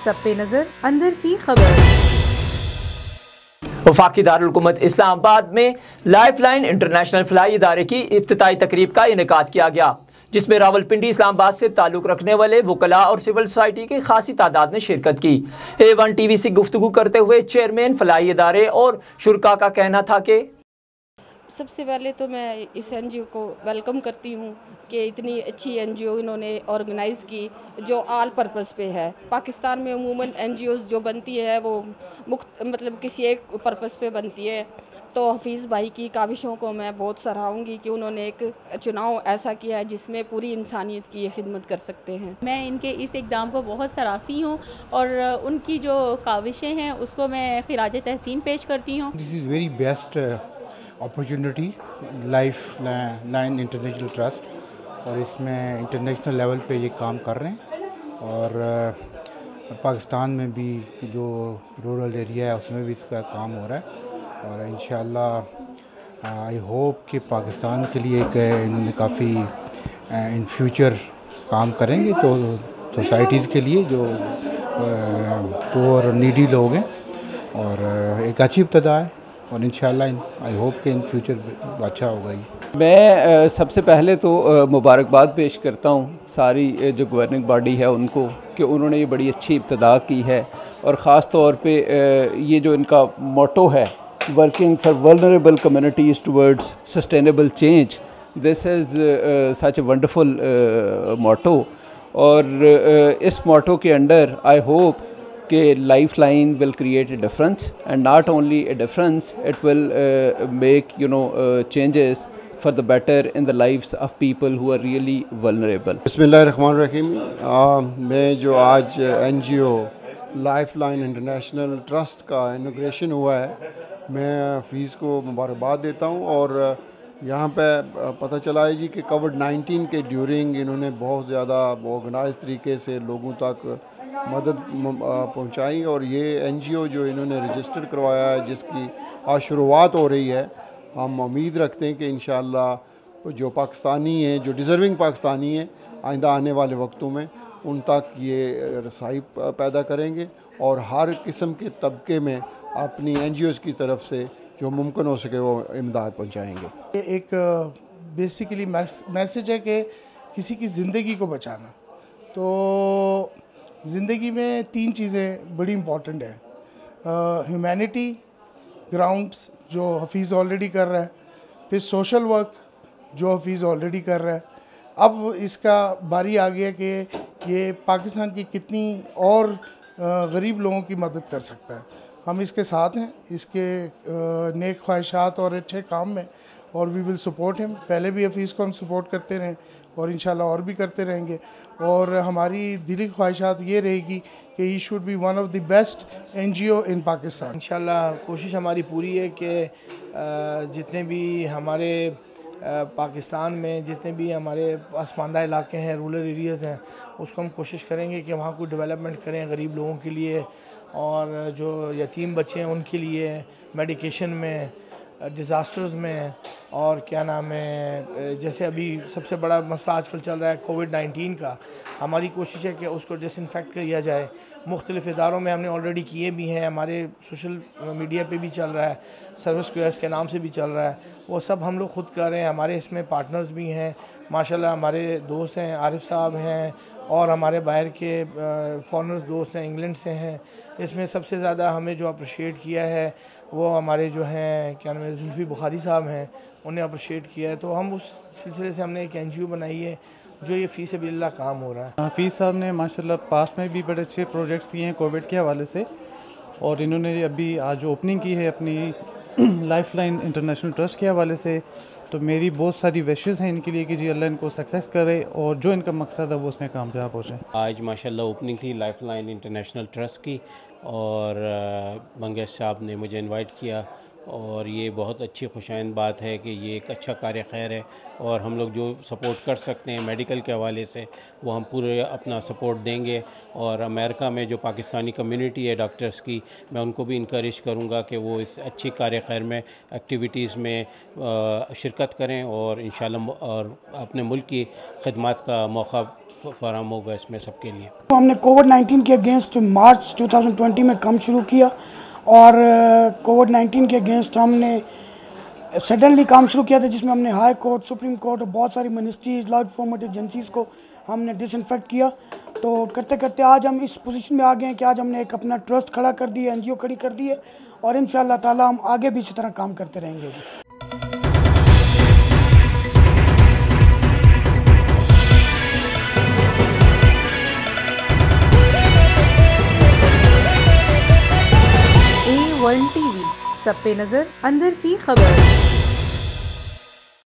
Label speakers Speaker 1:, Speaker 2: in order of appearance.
Speaker 1: सब पे नजर अंदर की खबर।
Speaker 2: वफाकी दारुल हुकूमत इस्लामाबाद में लाइफ लाइन इंटरनेशनल फलाई इदारे की इफ्तिताई तकरीब का इनेकाद किया गया, जिसमें रावलपिंडी इस्लामाबाद से ताल्लुक़ रखने वाले वकला और सिविल सोसाइटी की खासी तादाद ने शिरकत की। A1 TV से गुफ्तगू करते हुए चेयरमैन फलाई इदारे और शुरका का कहना था कि
Speaker 3: सबसे पहले तो मैं इस NGO को वेलकम करती हूँ कि इतनी अच्छी NGO इन्होंने ऑर्गेनाइज़ की जो आल पर्पस पे है। पाकिस्तान में अमूमन NGOs जो बनती है वो मतलब किसी एक पर्पस पे बनती है। तो हफीज़ भाई की काविशों को मैं बहुत सराहूँगी कि उन्होंने एक चुनाव ऐसा किया है जिसमें पूरी इंसानियत की ये खिदमत कर सकते हैं।
Speaker 4: मैं इनके इस इक़दाम को बहुत सराहती हूँ और उनकी जो काविशें हैं उसको मैं खिराज तहसीन पेश करती हूँ।
Speaker 5: This is very best opportunity life line international trust, और इसमें इंटरनेशनल लेवल पे ये काम कर रहे हैं और पाकिस्तान में भी जो रूरल एरिया है उसमें भी इसका काम हो रहा है। और इंशाल्लाह आई होप कि पाकिस्तान के लिए इन्होंने काफ़ी इन फ्यूचर काम करेंगे तो सोसाइटीज़ के लिए जो पुअर नीडी लोग हैं, और एक अच्छी इब्तिदा है और इंशाल्लाह आई होप कि इन फ्यूचर अच्छा होगा ये।
Speaker 6: मैं सबसे पहले तो मुबारकबाद पेश करता हूँ सारी जो गवर्निंग बॉडी है उनको कि उन्होंने ये बड़ी अच्छी इब्तिदा की है, और ख़ास तौर पे ये जो इनका मोटो है working for vulnerable communities towards sustainable change, this is such a wonderful motto. और इस मोटो के अंडर आई होप कि life line will create a difference, and not only a difference, it will make changes for the better in the lives of people who are really vulnerable.
Speaker 7: बिस्मिल्लाहिर्रहमानिर्रहीम। मैं जो आज NGO life line international trust का inauguration हुआ है, मैं fees को मुबारकबाद देता हूँ। और यहाँ पे पता चला है जी कि कोविड-19 के ड्यूरिंग इन्होंने बहुत ज़्यादा ऑर्गेनाइज तरीके से लोगों तक मदद पहुँचाई, और ये NGO जो इन्होंने रजिस्टर करवाया है जिसकी आज शुरुआत हो रही है, हम उम्मीद रखते हैं कि इंशाअल्लाह जो पाकिस्तानी हैं, जो डिज़र्विंग पाकिस्तानी हैं, आइंदा आने वाले वक्तों में उन तक ये रसाई पैदा करेंगे और हर किस्म के तबके में अपनी NGOs की तरफ से जो मुमकिन हो सके वो इमदाद पहुंचाएंगे।
Speaker 8: एक बेसिकली मैसेज है कि किसी की ज़िंदगी को बचाना। तो ज़िंदगी में 3 चीज़ें बड़ी इम्पॉर्टेंट है, ह्यूमैनिटी, ग्राउंड्स जो हफीज़ ऑलरेडी कर रहा है, फिर सोशल वर्क जो हफीज़ ऑलरेडी कर रहा है। अब इसका बारी आ गया कि ये पाकिस्तान की कितनी और गरीब लोगों की मदद कर सकता है। हम इसके साथ हैं, इसके नेक ख्वाहिशात और अच्छे काम में, और वी विल सपोर्ट हिम। पहले भी हफीज़ को हम सपोर्ट करते रहें और इंशाल्लाह और भी करते रहेंगे, और हमारी दिली ख्वाहिशात ये रहेगी कि he should be one of the best NGO इन पाकिस्तान।
Speaker 9: इंशाल्लाह कोशिश हमारी पूरी है कि जितने भी हमारे पाकिस्तान में जितने भी हमारे पसमानदा इलाके हैं, रूरल एरियाज़ हैं, उसको हम कोशिश करेंगे कि वहाँ कोई डेवलपमेंट करें गरीब लोगों के लिए, और जो यतीम बच्चे हैं उनके लिए मेडिकेशन में, डिज़ास्टर्स में, और क्या नाम है, जैसे अभी सबसे बड़ा मसला आजकल चल रहा है कोविड-19 का, हमारी कोशिश है कि उसको डिसइंफेक्ट किया जाए। मुख्तलिफ़ इदारों में हमने ऑलरेडी किए भी हैं, हमारे सोशल मीडिया पे भी चल रहा है, सर्विस स्क्वायर्स के नाम से भी चल रहा है, वो सब हम लोग ख़ुद कर रहे हैं। हमारे इसमें पार्टनर्स भी हैं माशाल्लाह, हमारे दोस्त हैं, आरिफ साहब हैं, और हमारे बाहर के फॉरेनर्स दोस्त हैं, इंग्लैंड से हैं। इसमें सबसे ज़्यादा हमें जो अप्रिशिएट किया है वो हमारे जो हैं क्या नाम है जुल्फ़ी बुखारी साहब हैं, उन्हें अप्रिशिएट किया है। तो हम उस सिलसिले से हमने एक NGO बनाई है जो ये फ़ी सबिलिल्लाह काम हो रहा है।
Speaker 10: हफीज़ साहब ने माशाल्लाह पास्ट में भी बड़े अच्छे प्रोजेक्ट्स किए हैं कोविड के हवाले से, और इन्होंने अभी आज ओपनिंग की है अपनी लाइफ लाइन इंटरनेशनल ट्रस्ट के हवाले से। तो मेरी बहुत सारी विशेज़ हैं इनके लिए कि जी अल्लाह इनको सक्सेस करे और जो इनका मकसद है वो उसमें कामयाब हो जाए।
Speaker 11: आज माशाल्लाह ओपनिंग थी लाइफ लाइन इंटरनेशनल ट्रस्ट की, और मंगेश साहब ने मुझे इनवाइट किया और ये बहुत अच्छी खुशाइंद बात है कि ये एक अच्छा कार्य खैर है और हम लोग जो सपोर्ट कर सकते हैं मेडिकल के हवाले से वो हम पूरे अपना सपोर्ट देंगे। और अमेरिका में जो पाकिस्तानी कम्युनिटी है डॉक्टर्स की, मैं उनको भी इनकरेज करूँगा कि वो इस अच्छी कार्य खैर में एक्टिविटीज़ में शिरकत करें और इंशाल्लाह और अपने मुल्क की खिदमत का मौका फराहम होगा इसमें सबके लिए।
Speaker 12: तो हमने कोविड-19 के अगेंस्ट मार्च 2020 में काम शुरू किया और कोविड-19 के अगेंस्ट हमने सडनली काम शुरू किया था, जिसमें हमने हाई कोर्ट, सुप्रीम कोर्ट और बहुत सारी मिनिस्ट्रीज़, लॉ इन्फॉर्मेट एजेंसीज़ को हमने डिसइंफेक्ट किया। तो करते करते आज हम इस पोजीशन में आ गए हैं कि आज हमने एक अपना ट्रस्ट खड़ा कर दिया, एनजीओ खड़ी कर दी है और इंशाअल्लाह ताला हम आगे भी इसी तरह काम करते रहेंगे।
Speaker 1: A1 TV, सब पे नजर, अंदर की खबर।